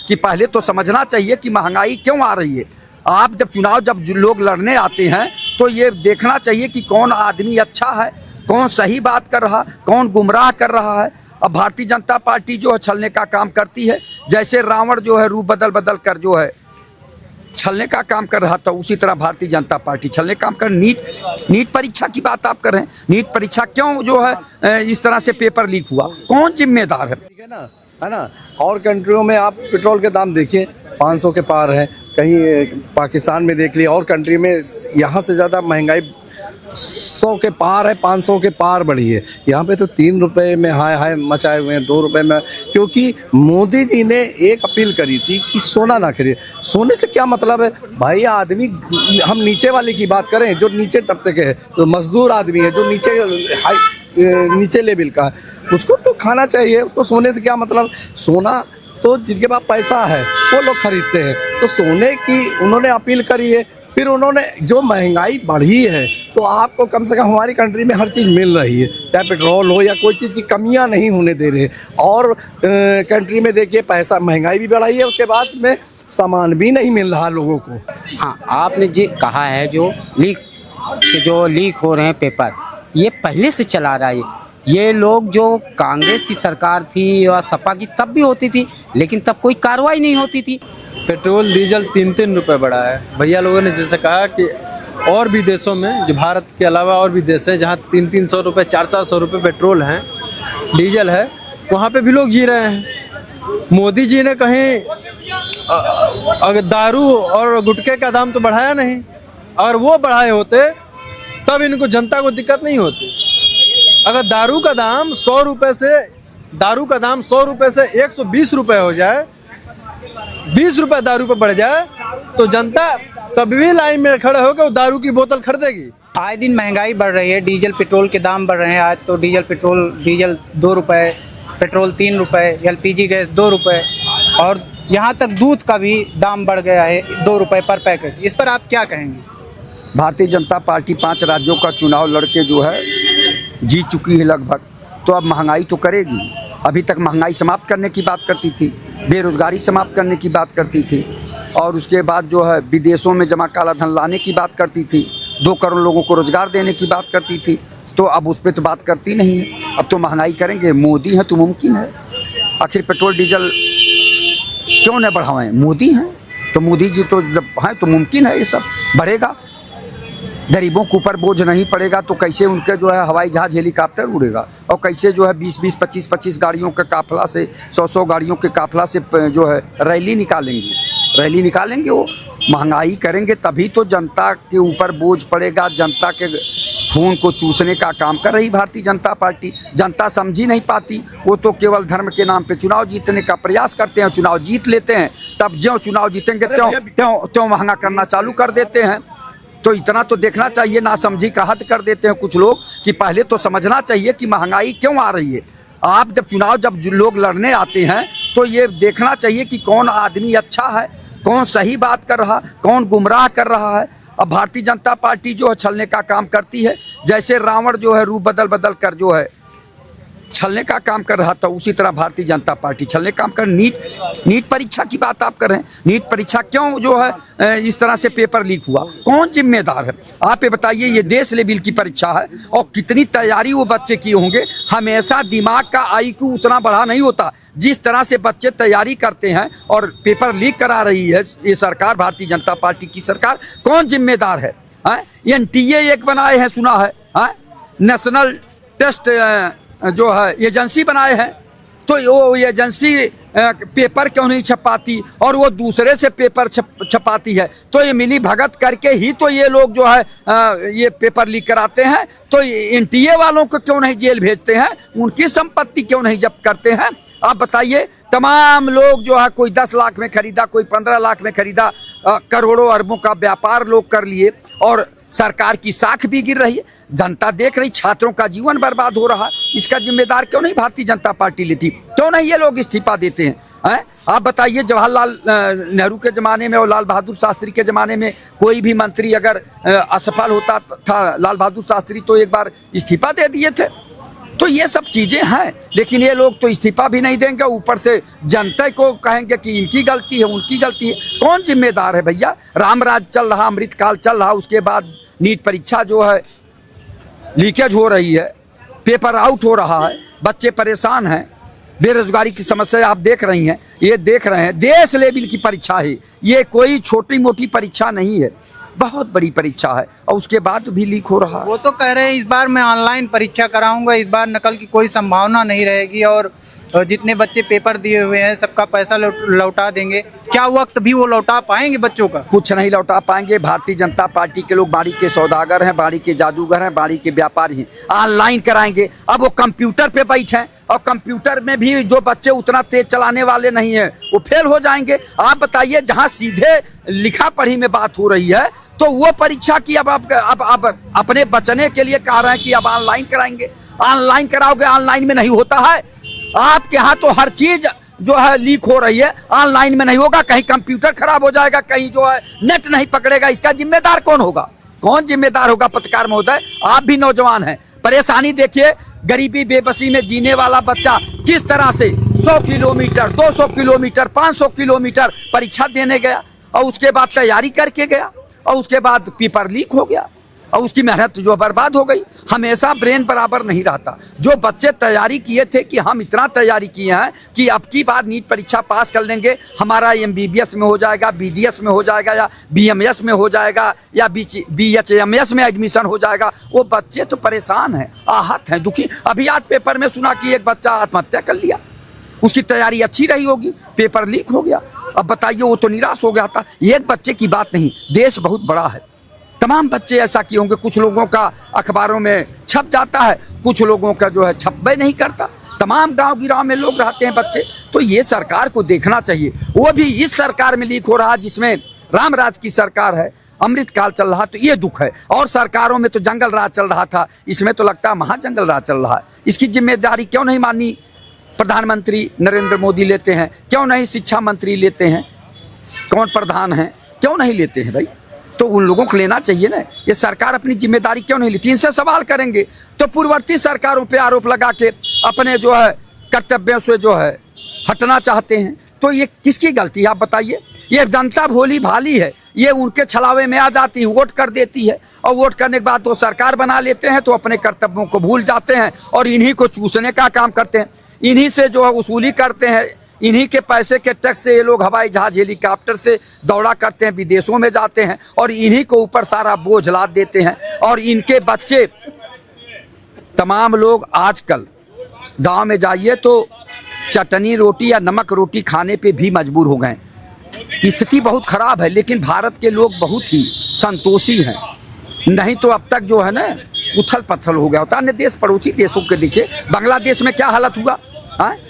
कि पहले तो समझना चाहिए कि महंगाई क्यों आ रही है। आप जब लोग लड़ने आते हैं तो ये देखना चाहिए कि कौन आदमी अच्छा है, कौन सही बात कर रहा, कौन गुमराह कर रहा है। अब भारतीय जनता पार्टी जो है छलने का काम करती है, जैसे रावण जो है रूप बदल बदल कर जो है छलने का काम कर रहा था, उसी तरह भारतीय जनता पार्टी छलने काम कर। नीट परीक्षा की बात आप कर रहे हैं, नीट परीक्षा क्यों जो है इस तरह से पेपर लीक हुआ, कौन जिम्मेदार है? ठीक है ना। और कंट्रियों में आप पेट्रोल के दाम देखिए 500 के पार है, कहीं पाकिस्तान में देख लिए, और कंट्री में यहाँ से ज़्यादा महंगाई 100 के पार है, 500 के पार बढ़ी है। यहाँ पे तो 3 रुपये में हाय मचाए हुए हैं, 2 रुपये में, क्योंकि मोदी जी ने एक अपील करी थी कि सोना ना खरीदे। सोने से क्या मतलब है भाई? आदमी, हम नीचे वाले की बात करें, जो नीचे तबके के है, जो मजदूर आदमी है, जो नीचे लेवल का है, उसको तो खाना चाहिए, उसको सोने से क्या मतलब? सोना तो जिनके पास पैसा है वो लोग खरीदते हैं। तो सोने की उन्होंने अपील करी है। फिर उन्होंने जो महंगाई बढ़ी है, तो आपको कम से कम हमारी कंट्री में हर चीज़ मिल रही है, चाहे पेट्रोल हो या कोई चीज़ की कमियां नहीं होने दे रहे। और कंट्री में देखिए पैसा, महंगाई भी बढ़ाई है, उसके बाद में सामान भी नहीं मिल रहा लोगों को। हाँ, आपने जी कहा है जो लीक हो रहे हैं पेपर, ये पहले से चला रहा है। ये लोग जो कांग्रेस की सरकार थी या सपा की, तब भी होती थी, लेकिन तब कोई कार्रवाई नहीं होती थी। पेट्रोल डीजल 3-3 रुपये बढ़ा है। भैया लोगों ने जैसे कहा कि और भी देशों में, जो भारत के अलावा और भी देश हैं जहाँ 300-300 रुपये, 400-400 रुपये पेट्रोल हैं, डीजल है, वहाँ पे भी लोग जी रहे हैं। मोदी जी ने कहीं अगर दारू और गुटखे का दाम तो बढ़ाया नहीं, और वो बढ़ाए होते तब इनको, जनता को दिक्कत नहीं होती। अगर दारू का दाम 100 रुपये से 120 रुपये हो जाए, 20 रुपये दारू पे बढ़ जाए, तो जनता कभी भी लाइन में खड़े होकर दारू की बोतल खरीदेगी। आए दिन महंगाई बढ़ रही है, डीजल पेट्रोल के दाम बढ़ रहे हैं। आज तो डीजल 2 रुपये, पेट्रोल 3 रुपये, LPG गैस 2 रुपये, और यहाँ तक दूध का भी दाम बढ़ गया है 2 रुपये पर पैकेट। इस पर आप क्या कहेंगे? भारतीय जनता पार्टी 5 राज्यों का चुनाव लड़के जो है जीत चुकी है लगभग, तो अब महंगाई तो करेगी। अभी तक महंगाई समाप्त करने की बात करती थी, बेरोज़गारी समाप्त करने की बात करती थी, और उसके बाद जो है विदेशों में जमा काला धन लाने की बात करती थी, 2 करोड़ लोगों को रोज़गार देने की बात करती थी। तो अब उस पर तो बात करती नहीं है, अब तो महंगाई करेंगे। मोदी हैं तो मुमकिन है। आखिर पेट्रोल डीजल क्यों न बढ़ाएं? मोदी हैं तो, मोदी जी तो जब हैं तो मुमकिन है ये सब बढ़ेगा। गरीबों के ऊपर बोझ नहीं पड़ेगा तो कैसे उनके जो है हवाई जहाज, हेलीकॉप्टर उड़ेगा, और कैसे जो है 20-20, 25-25 गाड़ियों के काफिला से, 100-100 गाड़ियों के काफिला से जो है रैली निकालेंगे। वो महंगाई करेंगे तभी तो जनता के ऊपर बोझ पड़ेगा। जनता के खून को चूसने का काम कर रही भारतीय जनता पार्टी। जनता समझी नहीं पाती, वो तो केवल धर्म के नाम पे चुनाव जीतने का प्रयास करते हैं, चुनाव जीत लेते हैं, तब ज्यों चुनाव जीतेंगे त्यों महंगा करना चालू कर देते हैं। तो इतना तो देखना चाहिए, ना समझी का हद कर देते हैं कुछ लोग, कि पहले तो समझना चाहिए कि महंगाई क्यों आ रही है। आप जब लोग लड़ने आते हैं तो ये देखना चाहिए कि कौन आदमी अच्छा है, कौन सही बात कर रहा, कौन गुमराह कर रहा है। अब भारतीय जनता पार्टी जो है छलने का काम करती है, जैसे रावण जो है रूप बदल बदल कर जो है छलने का काम कर रहा था, उसी तरह भारतीय जनता पार्टी छलने काम कर। नीट परीक्षा की बात आप कर रहे हैं, नीट परीक्षा क्यों जो है इस तरह से पेपर लीक हुआ, कौन जिम्मेदार है? आप ये बताइए। ये देश लेवल की परीक्षा है और कितनी तैयारी वो बच्चे किए होंगे। हमेशा दिमाग का IQ उतना बढ़ा नहीं होता जिस तरह से बच्चे तैयारी करते हैं, और पेपर लीक करा रही है ये सरकार, भारतीय जनता पार्टी की सरकार। कौन जिम्मेदार है? NTA एक बनाए हैं, सुना है, नेशनल टेस्ट जो है एजेंसी बनाए हैं, तो वो एजेंसी पेपर क्यों नहीं छपाती और वो दूसरे से पेपर छपाती है? तो ये मिली भगत करके ही तो ये लोग जो है ये पेपर लीक कराते हैं। तो NTA वालों को क्यों नहीं जेल भेजते हैं? उनकी संपत्ति क्यों नहीं जब्त करते हैं? आप बताइए। तमाम लोग जो है, कोई 10 लाख में खरीदा, कोई 15 लाख में खरीदा, करोड़ों अरबों का व्यापार लोग कर लिए, और सरकार की साख भी गिर रही है। जनता देख रही, छात्रों का जीवन बर्बाद हो रहा है। इसका जिम्मेदार क्यों नहीं भारतीय जनता पार्टी लेती? क्यों नहीं ये लोग इस्तीफा देते हैं? आप बताइए। जवाहरलाल नेहरू के ज़माने में और लाल बहादुर शास्त्री के ज़माने में कोई भी मंत्री अगर असफल होता था, लाल बहादुर शास्त्री तो एक बार इस्तीफा दे दिए थे। तो तो ये सब चीज़ें हैं, लेकिन ये लोग तो इस्तीफा भी नहीं देंगे, ऊपर से जनता को कहेंगे कि इनकी गलती है, उनकी गलती है। कौन जिम्मेदार है भैया? रामराज चल रहा, अमृतकाल चल रहा, उसके बाद नीट परीक्षा जो है लीकेज हो रही है, पेपर आउट हो रहा है, बच्चे परेशान हैं, बेरोजगारी की समस्या आप देख रही हैं, ये देख रहे हैं। देश लेवल की परीक्षा है ये, कोई छोटी मोटी परीक्षा नहीं है, बहुत बड़ी परीक्षा है, और उसके बाद भी लीक हो रहा है। वो तो कह रहे हैं इस बार मैं ऑनलाइन परीक्षा कराऊंगा, इस बार नकल की कोई संभावना नहीं रहेगी और जितने बच्चे पेपर दिए हुए हैं सबका पैसा लौटा देंगे। क्या वक्त भी वो लौटा पाएंगे बच्चों का? कुछ नहीं लौटा पाएंगे। भारतीय जनता पार्टी के लोग बाड़ी के सौदागर हैं, बाड़ी के जादूगर हैं, बाड़ी के व्यापारी हैं। ऑनलाइन कराएंगे, अब वो कंप्यूटर पे बैठे हैं, और कंप्यूटर में भी जो बच्चे उतना तेज चलाने वाले नहीं है वो फेल हो जाएंगे। आप बताइए, जहाँ सीधे लिखा पढ़ी में बात हो रही है, तो वो परीक्षा की अब अपने बचने के लिए कह रहे हैं कि अब ऑनलाइन कराएंगे। ऑनलाइन कराओगे, ऑनलाइन में नहीं होता है। आपके यहाँ तो हर चीज जो है लीक हो रही है, ऑनलाइन में नहीं होगा। कहीं कंप्यूटर खराब हो जाएगा, कहीं जो है नेट नहीं पकड़ेगा, इसका जिम्मेदार कौन होगा? कौन जिम्मेदार होगा? पत्रकार महोदय, आप भी नौजवान हैं, परेशानी देखिए। गरीबी बेबसी में जीने वाला बच्चा किस तरह से 100 किलोमीटर, 200 किलोमीटर, 500 किलोमीटर परीक्षा देने गया, और उसके बाद तैयारी करके गया, और उसके बाद पेपर लीक हो गया, और उसकी मेहनत जो बर्बाद हो गई। हमेशा ब्रेन बराबर नहीं रहता। जो बच्चे तैयारी किए थे कि हम इतना तैयारी किए हैं कि अब की बार नीट परीक्षा पास कर लेंगे, हमारा MBBS में हो जाएगा, BDS में हो जाएगा, या BMS में हो जाएगा, या BHMS में एडमिशन हो जाएगा, वो बच्चे तो परेशान हैं, आहत हैं, दुखी। अभी आज पेपर में सुना कि एक बच्चा आत्महत्या कर लिया। उसकी तैयारी अच्छी रही होगी, पेपर लीक हो गया। अब बताइए, वो तो निराश हो गया था। एक बच्चे की बात नहीं, देश बहुत बड़ा है, तमाम बच्चे ऐसा किए होंगे। कुछ लोगों का अखबारों में छप जाता है, कुछ लोगों का जो है छपबे नहीं करता। तमाम गांव गिराव में लोग रहते हैं बच्चे। तो ये सरकार को देखना चाहिए। वो भी इस सरकार में लीक हो रहा, जिसमें रामराज की सरकार है, अमृतकाल चल रहा, तो ये दुख है। और सरकारों में तो जंगल राज चल रहा था, इसमें तो लगता है महाजंगल राज चल रहा है। इसकी जिम्मेदारी क्यों नहीं मानी प्रधानमंत्री नरेंद्र मोदी लेते हैं? क्यों नहीं शिक्षा मंत्री लेते हैं? कौन प्रधान हैं, क्यों नहीं लेते हैं भाई? तो उन लोगों को लेना चाहिए ना। ये सरकार अपनी जिम्मेदारी क्यों नहीं लेती? इनसे सवाल करेंगे तो पूर्ववर्ती सरकारों पे आरोप लगा के अपने जो है कर्तव्यों से जो है हटना चाहते हैं। तो ये किसकी गलती है आप बताइए? ये जनता भोली भाली है, ये उनके छलावे में आ जाती है, वोट कर देती है, और वोट करने के बाद वो सरकार बना लेते हैं, तो अपने कर्तव्यों को भूल जाते हैं और इन्हीं को चूसने का काम करते हैं। इन्हीं से जो है वसूली करते हैं, इन्हीं के पैसे के टैक्स से ये लोग हवाई जहाज हेलीकॉप्टर से दौड़ा करते हैं, विदेशों में जाते हैं, और इन्हीं को ऊपर सारा बोझ लाद देते हैं। और इनके बच्चे तमाम लोग आजकल गांव में जाइए तो चटनी रोटी या नमक रोटी खाने पे भी मजबूर हो गए। स्थिति बहुत खराब है, लेकिन भारत के लोग बहुत ही संतोषी हैं। नहीं तो अब तक जो है ना उथल पथल हो गया होता। अन्य देश, पड़ोसी देशों के देखिए, बांग्लादेश में क्या हालत हुआ।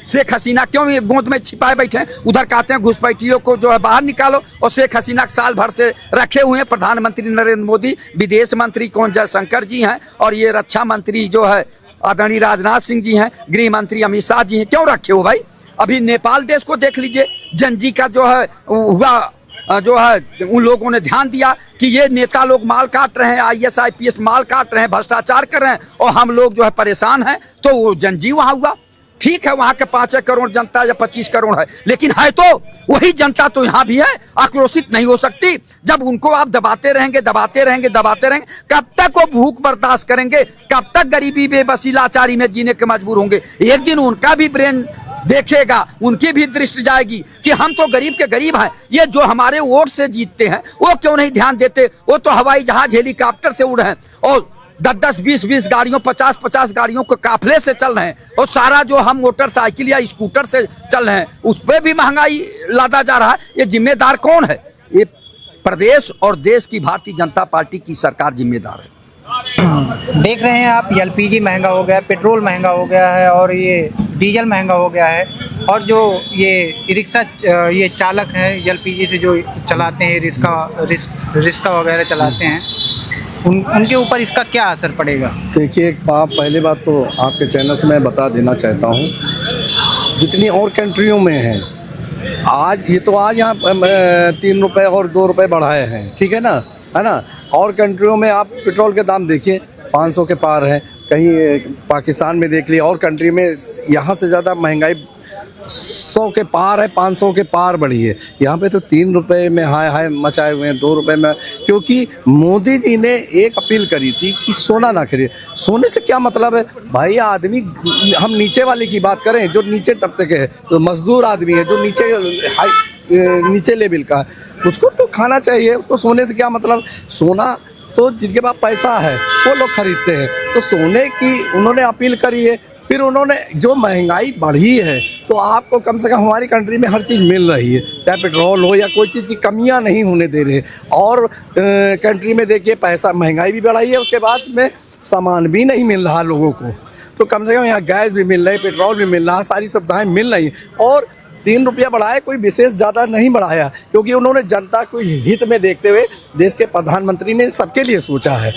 शेख हसीना क्यों ये गोद में छिपाए बैठे हैं? उधर कहते हैं घुसपैठियों को जो है बाहर निकालो, और शेख हसीना साल भर से रखे हुए हैं। प्रधानमंत्री नरेंद्र मोदी, विदेश मंत्री कौन जयशंकर जी हैं, और ये रक्षा मंत्री जो है आदरणीय राजनाथ सिंह जी हैं, गृह मंत्री अमित शाह जी हैं। क्यों रखे हो भाई? अभी नेपाल देश को देख लीजिए, जनजी का जो है हुआ, जो है उन लोगों ने ध्यान दिया कि ये नेता लोग माल काट रहे हैं, IAS IPS माल काट रहे हैं, भ्रष्टाचार कर रहे हैं, और हम लोग जो है परेशान हैं। तो वो जनजी वहाँ हुआ। ठीक है, वहाँ के 5 करोड़ जनता या 25 करोड़ है, लेकिन है तो वही जनता तो यहाँ भी है। आक्रोशित नहीं हो सकती। जब उनको आप दबाते रहेंगे, दबाते रहेंगे, दबाते रहेंगे, कब तक वो भूख बर्दाश्त करेंगे? कब तक गरीबी बेबसी लाचारी में जीने के मजबूर होंगे? एक दिन उनका भी ब्रेन देखेगा, उनकी भी दृष्टि जाएगी कि हम तो गरीब के गरीब हैं। ये जो हमारे वोट से जीतते हैं वो क्यों नहीं ध्यान देते? वो तो हवाई जहाज हेलीकॉप्टर से उड़ रहे हैं, और 10-10, 20-20 गाड़ियों, 50-50 गाड़ियों के काफिले से चल रहे हैं, और सारा जो हम मोटरसाइकिल या स्कूटर से चल रहे हैं, उस पर भी महंगाई लादा जा रहा है। ये जिम्मेदार कौन है? ये प्रदेश और देश की भारतीय जनता पार्टी की सरकार जिम्मेदार है। देख रहे हैं आप, LPG महंगा हो गया, पेट्रोल महंगा हो गया है, और ये डीजल महंगा हो गया है। और जो ये रिक्शा ये चालक हैं, LPG से जो चलाते हैं, रिक्शा वगैरह चलाते हैं, उनके ऊपर इसका क्या असर पड़ेगा? देखिए, पहली बात तो आपके चैनल से मैं बता देना चाहता हूँ, जितनी और कंट्रियों में है, आज ये तो आज यहाँ 3 रुपये और 2 रुपये बढ़ाए हैं, ठीक है ना, है ना। और कंट्रियों में आप पेट्रोल के दाम देखिए, 500 के पार है, कहीं पाकिस्तान में देख ली, और कंट्री में यहाँ से ज़्यादा महंगाई 100 के पार है, 500 के पार बढ़ी है। यहाँ पे तो 3 रुपए में हाय हाय मचाए हुए हैं, 2 रुपए में। क्योंकि मोदी जी ने एक अपील करी थी कि सोना ना खरीदे। सोने से क्या मतलब है भाई? आदमी, हम नीचे वाले की बात करें, जो नीचे तबके के है, तो मजदूर आदमी है, जो नीचे लेवल का है, उसको तो खाना चाहिए। उसको सोने से क्या मतलब? सोना तो जिनके पास पैसा है वो लोग खरीदते हैं। तो सोने की उन्होंने अपील करी है। फिर उन्होंने, जो महंगाई बढ़ी है तो आपको कम से कम हमारी कंट्री में हर चीज़ मिल रही है, चाहे पेट्रोल हो या कोई चीज़ की कमियां नहीं होने दे रहे। और कंट्री में देखिए पैसा, महंगाई भी बढ़ाई है, उसके बाद में सामान भी नहीं मिल रहा लोगों को। तो कम से कम यहाँ गैस भी मिल रही, पेट्रोल भी मिल रहा, सारी सुविधाएँ मिल रही। और 3 रुपया बढ़ाया, कोई विशेष ज़्यादा नहीं बढ़ाया, क्योंकि उन्होंने जनता को हित में देखते हुए देश के प्रधानमंत्री ने सबके लिए सोचा है।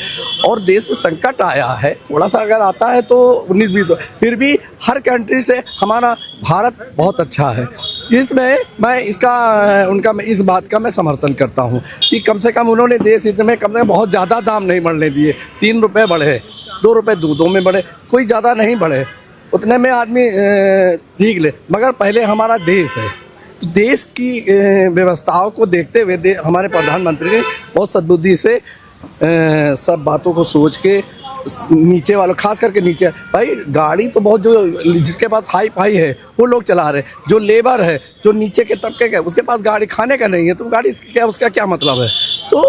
और देश में संकट आया है, थोड़ा सा अगर आता है तो 19-20, फिर भी हर कंट्री से हमारा भारत बहुत अच्छा है। इसमें मैं इस बात का मैं समर्थन करता हूँ कि कम से कम उन्होंने देश हित में कम से कम बहुत ज़्यादा दाम नहीं बढ़ने दिए। 3 रुपये बढ़े, 2 रुपये दूधों में बढ़े, कोई ज़्यादा नहीं बढ़े, उतने में आदमी ठीक ले। मगर पहले हमारा देश है, तो देश की व्यवस्थाओं को देखते हुए हमारे प्रधानमंत्री ने बहुत सद्बुद्धि से सब बातों को सोच के नीचे वालों, खास करके नीचे भाई, गाड़ी तो बहुत, जो जिसके पास हाई फाई है वो लोग चला रहे, जो लेबर है, जो नीचे के तबके का, उसके पास गाड़ी खाने का नहीं है, तो गाड़ी उसका क्या मतलब है? तो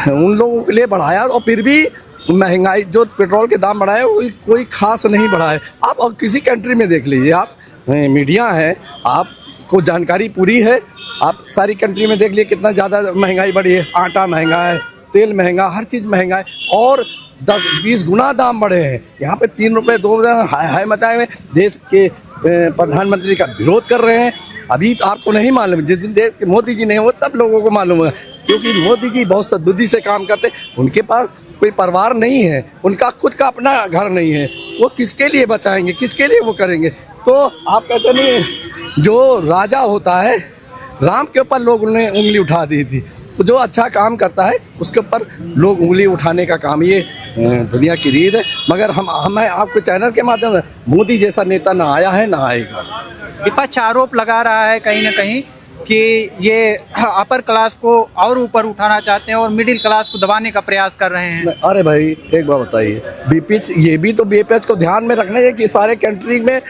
उन लोगों के लिए बढ़ाया। और फिर भी महंगाई, जो पेट्रोल के दाम बढ़ाए कोई खास नहीं बढ़ा है। आप और किसी कंट्री में देख लीजिए, आप मीडिया है, आपको जानकारी पूरी है, आप सारी कंट्री में देख लीजिए कितना ज़्यादा महंगाई बढ़ी है। आटा महंगा है, तेल महंगा, हर चीज़ महंगा है, और 10-20 गुना दाम बढ़े हैं। यहाँ पे 3 रुपये 2 हाय मचाए हुए, देश के प्रधानमंत्री का विरोध कर रहे हैं। अभी तो आपको नहीं मालूम, जिस दिन देश के मोदी जी नहीं हो तब लोगों को मालूम है, क्योंकि मोदी जी बहुत सद्बुद्धि से काम करते। उनके पास कोई परिवार नहीं है, उनका खुद का अपना घर नहीं है, वो किसके लिए बचाएंगे, किसके लिए वो करेंगे? तो आप कहते नहीं, जो राजा होता है, राम के ऊपर लोग ने उंगली उठा दी थी, तो जो अच्छा काम करता है उसके ऊपर लोग उंगली उठाने का काम, ये दुनिया की रीत है। मगर हम आपके चैनल के माध्यम से, मोदी जैसा नेता ना आया है ना आएगा। विपक्ष आरोप लगा रहा है कहीं ना कहीं कि ये अपर क्लास को और ऊपर उठाना चाहते हैं और मिडिल क्लास को दबाने का प्रयास कर रहे हैं। अरे भाई एक बात बताइए, बीपीएच, ये भी तो बीपीएच को ध्यान में रखना है कि सारे कंट्री में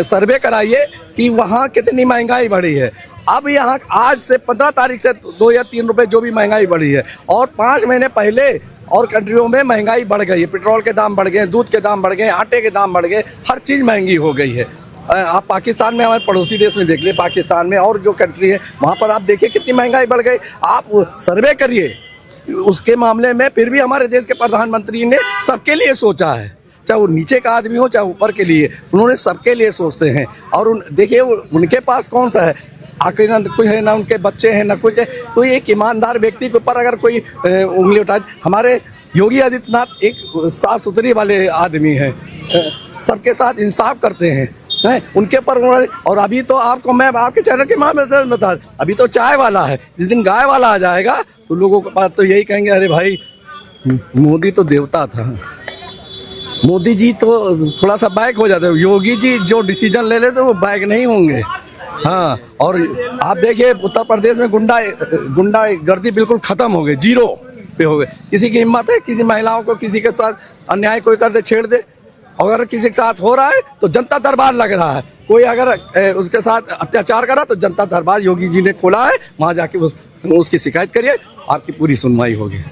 सर्वे कराइए कि वहाँ कितनी महंगाई बढ़ी है। अब यहाँ आज से 15 तारीख से 2 या 3 रुपए जो भी महंगाई बढ़ी है, और 5 महीने पहले और कंट्रियों में महंगाई बढ़ गई है। पेट्रोल के दाम बढ़ गए, दूध के दाम बढ़ गए, आटे के दाम बढ़ गए, हर चीज़ महंगी हो गई है। आप पाकिस्तान में, हमारे पड़ोसी देश में देख लिए, पाकिस्तान में और जो कंट्री है वहाँ पर आप देखिए कितनी महंगाई बढ़ गई। आप सर्वे करिए उसके मामले में, फिर भी हमारे देश के प्रधानमंत्री ने सबके लिए सोचा है, चाहे वो नीचे का आदमी हो चाहे ऊपर के लिए, उन्होंने सबके लिए सोचते हैं। और देखिए उनके पास कौन सा है, आखिर ना कोई है, ना उनके बच्चे हैं, ना कुछ है। तो एक ईमानदार व्यक्ति के ऊपर अगर कोई उंगली उठाए, हमारे योगी आदित्यनाथ एक साफ सुथरी वाले आदमी हैं, सबके साथ इंसाफ करते हैं, उनके पर उन्होंने। और अभी तो आपको मैं आपके चैनल के माध्यम से बता, अभी तो चाय वाला है, जिस दिन गाय वाला आ जाएगा तो लोगों के पास तो यही कहेंगे, अरे भाई मोदी तो देवता था, मोदी जी तो थोड़ा सा बैक हो जाते, योगी जी जो डिसीजन ले लेते वो बैक नहीं होंगे। हाँ, और आप देखिए उत्तर प्रदेश में गुंडा गर्दी बिल्कुल खत्म हो गई, 0 पे हो गए। किसी की हिम्मत है किसी महिलाओं को किसी के साथ अन्याय कोई कर दे, छेड़ दे, अगर किसी के साथ हो रहा है तो जनता दरबार लग रहा है। कोई अगर उसके साथ अत्याचार करा तो जनता दरबार योगी जी ने खोला है, वहाँ जाके उसकी शिकायत करिए, आपकी पूरी सुनवाई होगी।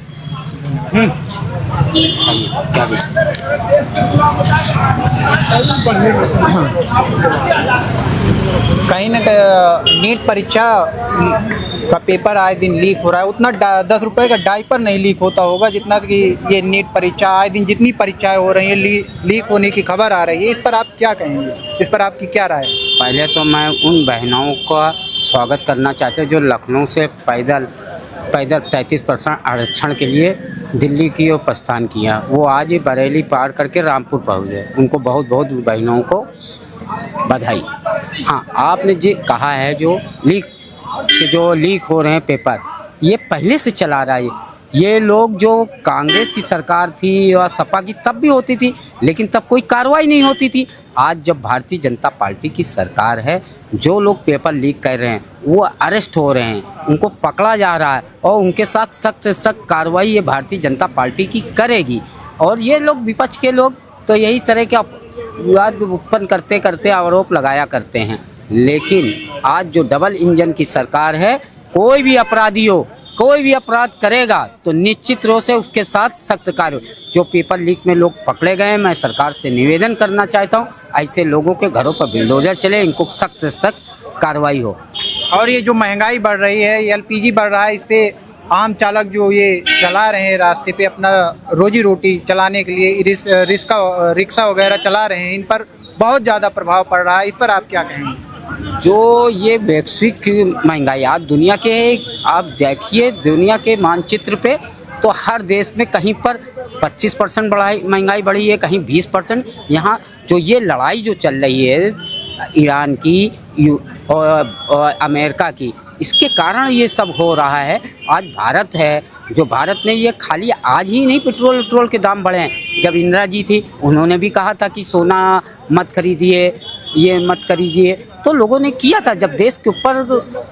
कहीं ना कहीं नीट परीक्षा का पेपर आए दिन लीक हो रहा है। उतना 10 रुपए का डायपर नहीं लीक होता होगा जितना कि ये नीट परीक्षा आए दिन जितनी परीक्षाएं हो रही हैं लीक होने की खबर आ रही है। इस पर आप क्या कहेंगे, इस पर आपकी क्या राय है? पहले तो मैं उन बहनों का स्वागत करना चाहते हैं जो लखनऊ से पैदल 33% आरक्षण के लिए दिल्ली की ओर प्रस्थान किया। वो आज ही बरेली पार करके रामपुर पहुँच गए। उनको बहुत बहुत बहनों को बधाई। हाँ, आपने जी कहा है जो लीक हो रहे हैं पेपर, ये पहले से चला रहा है। ये लोग जो कांग्रेस की सरकार थी या सपा की तब भी होती थी, लेकिन तब कोई कार्रवाई नहीं होती थी। आज जब भारतीय जनता पार्टी की सरकार है, जो लोग पेपर लीक कर रहे हैं वो अरेस्ट हो रहे हैं, उनको पकड़ा जा रहा है और उनके साथ सख्त से सख्त कार्रवाई ये भारतीय जनता पार्टी की करेगी। और ये लोग विपक्ष के लोग तो यही तरह के विवाद उत्पन्न करते करते आरोप लगाया करते हैं, लेकिन आज जो डबल इंजन की सरकार है, कोई भी अपराधी हो, कोई भी अपराध करेगा तो निश्चित रूप से उसके साथ सख्त कार्रवाई। जो पेपर लीक में लोग पकड़े गए हैं, मैं सरकार से निवेदन करना चाहता हूं, ऐसे लोगों के घरों पर बुलडोजर चले, इनको सख्त से सख्त कार्रवाई हो। और ये जो महंगाई बढ़ रही है, एलपीजी बढ़ रहा है, इससे आम चालक जो ये चला रहे हैं रास्ते पे अपना रोजी रोटी चलाने के लिए रिक्शा वगैरह चला रहे हैं, इन पर बहुत ज़्यादा प्रभाव पड़ रहा है। इस पर आप क्या कहेंगे? जो ये वैश्विक महंगाई आज दुनिया के, आप देखिए दुनिया के मानचित्र पे तो हर देश में कहीं पर 25% महंगाई बढ़ी है, कहीं 20%। यहाँ जो ये लड़ाई जो चल रही है ईरान की और अमेरिका की, इसके कारण ये सब हो रहा है। आज भारत है, जो भारत ने ये खाली आज ही नहीं पेट्रोल के दाम बढ़े हैं। जब इंदिरा जी थी उन्होंने भी कहा था कि सोना मत खरीदिए, ये मत करीजिए, तो लोगों ने किया था। जब देश के ऊपर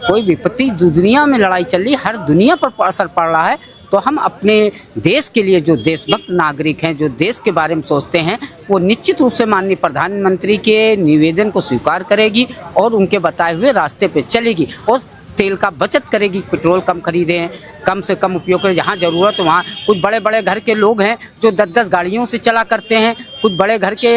कोई विपत्ति, दुनिया में लड़ाई चल रही, हर दुनिया पर असर पड़ रहा है, तो हम अपने देश के लिए जो देशभक्त नागरिक हैं, जो देश के बारे में सोचते हैं, वो निश्चित रूप से माननीय प्रधानमंत्री के निवेदन को स्वीकार करेगी और उनके बताए हुए रास्ते पे चलेगी और तेल का बचत करेगी। पेट्रोल कम खरीदें, कम से कम उपयोग करें, जहाँ ज़रूरत वहाँ। कुछ बड़े बड़े घर के लोग हैं जो 10-10 गाड़ियों से चला करते हैं, कुछ बड़े घर के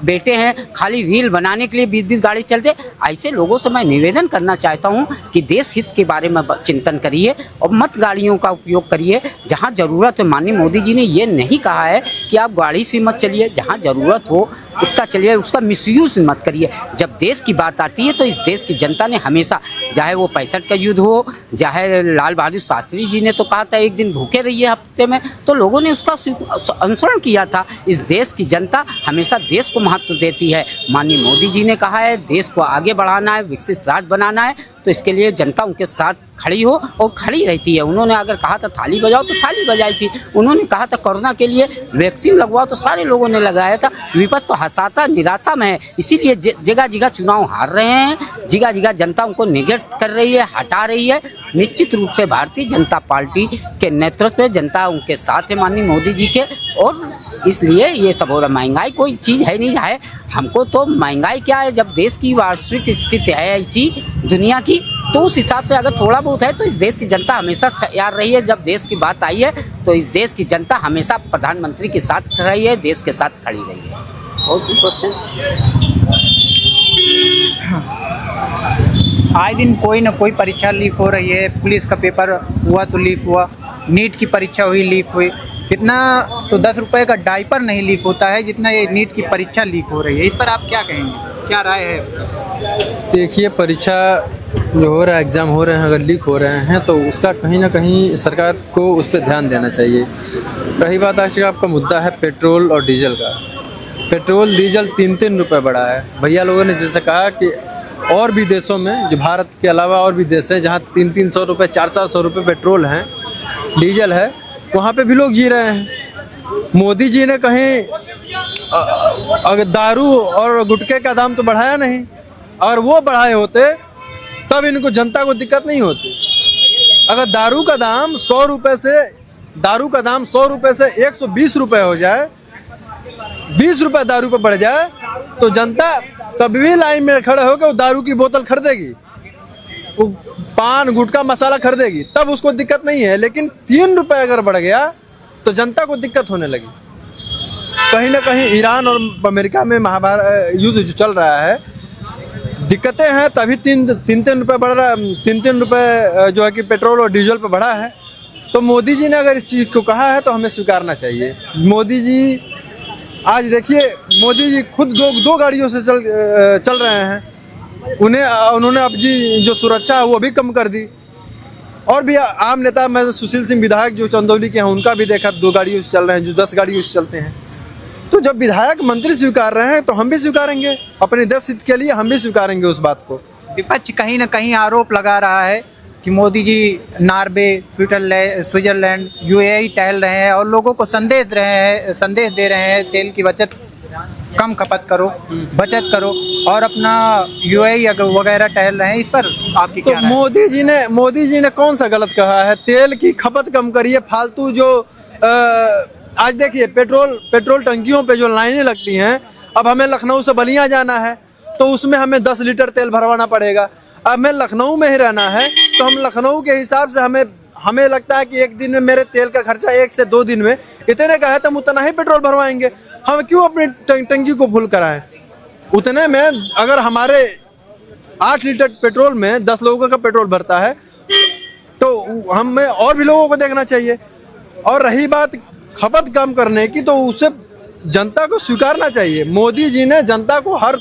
बेटे हैं खाली रील बनाने के लिए 20-20 गाड़ी चलते। ऐसे लोगों से मैं निवेदन करना चाहता हूँ कि देश हित के बारे में चिंतन करिए और मत गाड़ियों का उपयोग करिए जहाँ ज़रूरत है। माननीय मोदी जी ने ये नहीं कहा है कि आप गाड़ी से मत चलिए, जहाँ ज़रूरत हो उतना चलिए, उसका मिसयूज़ मत करिए। जब देश की बात आती है तो इस देश की जनता ने हमेशा, चाहे वो 65 का युद्ध हो, चाहे लाल बहादुर शास्त्री जी ने तो कहा था एक दिन भूखे रहिए हफ्ते में, तो लोगों ने उसका अनुसरण किया था। इस देश की जनता हमेशा देश को महत्व देती है। माननीय मोदी जी ने कहा है देश को आगे बढ़ाना है, विकसित राज्य बनाना है, तो इसके लिए जनता उनके साथ खड़ी हो और खड़ी रहती है। उन्होंने अगर कहा था थाली बजाओ तो थाली बजाई थी, उन्होंने कहा था कोरोना के लिए वैक्सीन लगवाओ तो सारे लोगों ने लगाया था। विपक्ष तो हंसाता निराशा में है, इसीलिए जगह जगह चुनाव हार रहे हैं, जगह जगह जनता उनको निगेट कर रही है, हटा रही है। निश्चित रूप से भारतीय जनता पार्टी के नेतृत्व में जनता उनके साथ है माननीय मोदी जी के, और इसलिए ये सब हो रहा। महंगाई कोई चीज़ है नहीं है, हमको तो महंगाई क्या है, जब देश की वास्तविक स्थिति है ऐसी दुनिया की, तो उस हिसाब से अगर थोड़ा बहुत है तो इस देश की जनता हमेशा तैयार रही है। जब देश की बात आई है तो इस देश की जनता हमेशा प्रधानमंत्री के साथ रही है, देश के साथ खड़ी रही है। और कोई क्वेश्चन? आए दिन कोई ना कोई परीक्षा लीक हो रही है। पुलिस का पेपर हुआ तो लीक हुआ, नीट की परीक्षा हुई लीक हुई। इतना तो 10 रुपए का डायपर नहीं लीक होता है जितना ये नीट की परीक्षा लीक हो रही है। इस पर आप क्या कहेंगे, क्या राय है? देखिए, परीक्षा जो हो रहा है, एग्ज़ाम हो रहे हैं, अगर लीक हो रहे हैं तो उसका कहीं ना कहीं सरकार को उस पर ध्यान देना चाहिए। रही बात आज का आपका मुद्दा है पेट्रोल और डीजल का, पेट्रोल डीजल 3-3 रुपये बढ़ा है। भैया लोगों ने जैसे कहा कि और भी देशों में, जो भारत के अलावा और भी देश हैं जहाँ 300-300 रुपये, 400-400 रुपये पेट्रोल हैं, डीजल है, वहाँ पे भी लोग जी रहे हैं। मोदी जी ने कहीं अगर दारू और गुटखे का दाम तो बढ़ाया नहीं, और वो बढ़ाए होते तब इनको जनता को दिक्कत नहीं होती। अगर दारू का दाम 100 रुपये से 120 रुपये हो जाए, 20 रुपये दारू पे बढ़ जाए, तो जनता कभी भी लाइन में खड़े होकर वो दारू की बोतल खरीदेगी, वो पान गुटखा मसाला खरीदेगी, तब उसको दिक्कत नहीं है। लेकिन 3 रुपये अगर बढ़ गया तो जनता को दिक्कत होने लगी। कहीं ना कहीं ईरान और अमेरिका में महाभारत युद्ध जो चल रहा है, दिक्कतें हैं, तभी 3-3 रुपये बढ़ रहा, 3-3 रुपये जो है कि पेट्रोल और डीजल पे बढ़ा है। तो मोदी जी ने अगर इस चीज़ को कहा है तो हमें स्वीकारना चाहिए। मोदी जी आज देखिए, मोदी जी खुद दो गाड़ियों से चल रहे हैं। उन्होंने अब जी जो सुरक्षा है वो भी कम कर दी। और भी आम नेता, मैं सुशील सिंह विधायक जो चंदौली के हैं, उनका भी देखा 2 गाड़ियों से चल रहे हैं, जो 10 गाड़ियों से चलते हैं। तो जब विधायक मंत्री स्वीकार रहे हैं तो हम भी स्वीकारेंगे, अपने देश हित के लिए हम भी स्वीकारेंगे उस बात को। विपक्ष कहीं ना कहीं आरोप लगा रहा है कि Modi ji Norway, Switzerland, UAE टहल रहे हैं और लोगों को संदेश दे रहे हैं तेल की बचत कम खपत करो, बचत करो, और अपना यूएई वगैरह टहल रहे हैं। इस पर आपकी तो क्या राय है? मोदी जी ने कौन सा गलत कहा है? तेल की खपत कम करिए, फालतू जो आज देखिए पेट्रोल टंकियों पे जो लाइनें लगती हैं, अब हमें लखनऊ से बलिया जाना है तो उसमें हमें 10 लीटर तेल भरवाना पड़ेगा। अब हमें लखनऊ में ही रहना है तो हम लखनऊ के हिसाब से हमें लगता है कि एक दिन में मेरे तेल का खर्चा 1 से 2 दिन में इतने का है तो हम उतना ही पेट्रोल भरवाएंगे। हम क्यों अपनी टंकी को फुल कराएं? उतने में अगर हमारे 8 लीटर पेट्रोल में 10 लोगों का पेट्रोल भरता है तो हमें और भी लोगों को देखना चाहिए। और रही बात खपत कम करने की, तो उसे जनता को स्वीकारना चाहिए। मोदी जी ने जनता को हर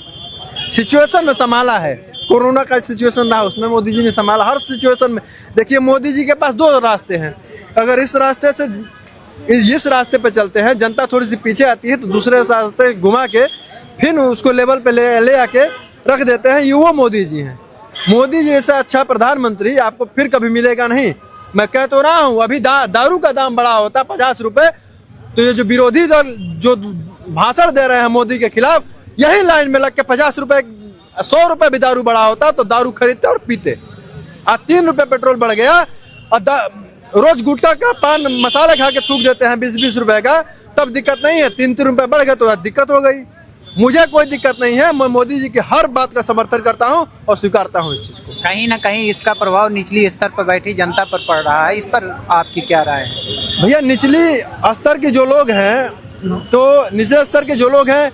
सिचुएशन में संभाला है। कोरोना का सिचुएशन रहा उसमें मोदी जी ने संभाला, हर सिचुएशन में। देखिए मोदी जी के पास 2 रास्ते हैं, अगर इस रास्ते पे चलते हैं, जनता थोड़ी सी पीछे आती है तो दूसरे रास्ते घुमा के फिर उसको लेवल पे ले आके रख देते हैं। ये वो मोदी जी हैं। मोदी जी जैसा अच्छा प्रधानमंत्री आपको फिर कभी मिलेगा नहीं। मैं कह तो रहा हूँ, अभी दारू का दाम बढ़ा होता 50 रुपये, तो ये जो विरोधी दल जो भाषण दे रहे हैं मोदी के खिलाफ, यही लाइन में लग के 50 रुपये 100 रुपये भी दारू बढ़ा होता तो दारू खरीदते और पीते। आज 3 रुपये पेट्रोल बढ़ गया और रोज गुटखा का पान मसाला खा के थूक देते हैं 20-20 रुपये का, तब दिक्कत नहीं है। 3-3 रुपये बढ़ गए तो दिक्कत हो गई। मुझे कोई दिक्कत नहीं है, मैं मोदी जी की हर बात का समर्थन करता हूं और स्वीकारता हूं इस चीज़ को। कहीं ना कहीं इसका प्रभाव निचली स्तर पर बैठी जनता पर पड़ रहा है, इस पर आपकी क्या राय है? भैया निचली स्तर के जो लोग हैं, तो निचले स्तर के जो लोग हैं,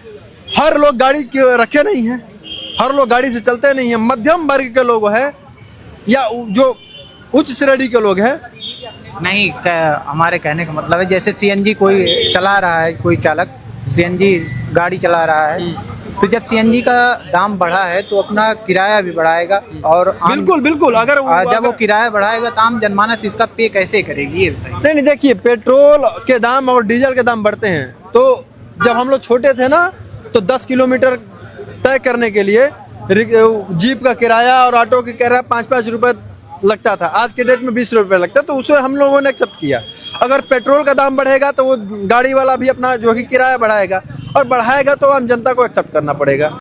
हर लोग गाड़ी रखे नहीं हैं, हर लोग गाड़ी से चलते नहीं हैं। मध्यम वर्ग के लोग हैं या जो उच्च श्रेणी के लोग हैं। नहीं, हमारे कहने का मतलब है जैसे सीएनजी कोई चला रहा है, कोई चालक सीएनजी गाड़ी चला रहा है, तो जब सीएनजी का दाम बढ़ा है तो अपना किराया भी बढ़ाएगा। और बिल्कुल अगर जब वो किराया बढ़ाएगा तो आम जनमानस इसका पे कैसे करेगी, ये बताइए। नहीं देखिए, पेट्रोल के दाम और डीजल के दाम बढ़ते हैं। तो जब हम लोग छोटे थे ना, तो 10 किलोमीटर तय करने के लिए जीप का किराया और ऑटो का किराया 5-5 रुपये लगता था। आज के डेट में 20 रुपये लगता है, तो उसे हम लोगों ने एक्सेप्ट किया। अगर पेट्रोल का दाम बढ़ेगा तो वो गाड़ी वाला भी अपना जो कि किराया बढ़ाएगा, और बढ़ाएगा तो आम जनता को एक्सेप्ट करना पड़ेगा।